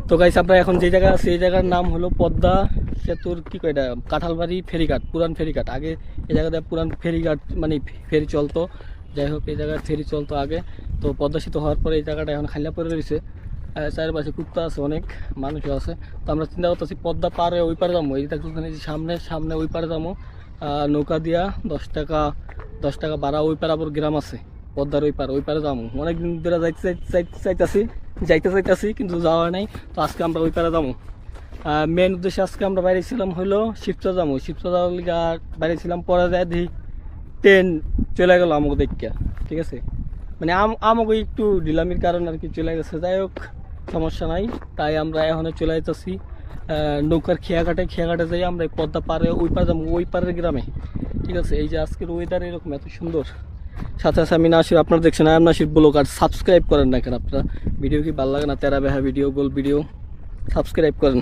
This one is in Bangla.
তো গাইস আমরা এখন যে জায়গা আছে এই জায়গার নাম হলো পদ্মা সেতুর কি কয় এটা কাঁঠালবাড়ি ফেরিঘাট, পুরান ফেরিঘাট। আগে এই জায়গাতে পুরান ফেরিঘাট মানে ফেরি চলতো, যাই হোক এই জায়গায় ফেরি চলতো আগে। তো পদ্মা সেতু হওয়ার পরে এই জায়গাটা এখন খালিয়া পড়ে রয়েছে, চারপাশে কুত্তা আছে, অনেক মানুষও আছে। তো আমরা চিন্তা করতেছি পদ্মা পারে ওই পারে যাবো, এই দেখতেছেন সামনে সামনে ওই পারে যাবো নৌকা দিয়া 10 টাকা ভাড়া। ওই পারে আবার গ্রাম আছে পদ্মার ওই পারে যাবো। অনেকদিন ধরে যাইতেছি কিন্তু যাওয়া নাই। তো আজকে আমরা ওই পারে যাবো। মেন উদ্দেশ্যে আজকে আমরা বাইরে ছিলাম হলো শিবচর যাবো, শিবচর যাওয়ার লিগে বাইরে ছিলাম। পরে যায় দেখি ট্রেন চলে গেল আমাকে দেখা, ঠিক আছে, মানে আমাকে একটু ঢিলামির কারণে আর কি চলে গেছে। যাই হোক সমস্যা নাই, তাই আমরা এখন চলে যেতেছি নৌকার খেয়াঘাটে যাই আমরা পদ্মা পারে ওই পারে যাবো, ওই পারের গ্রামে, ঠিক আছে। এই যে আজকের ওয়েদার এরকম এত সুন্দর, সাথে সাথে আমি নাসির, আপনারা দেখছেন আই এম নাসির ব্লগ। আর সাবস্ক্রাইব করেন না কেন আপনারা? ভিডিও কি ভালো লাগে না? তেরা বেহা ভিডিও, গোল ভিডিও, সাবস্ক্রাইব করেন।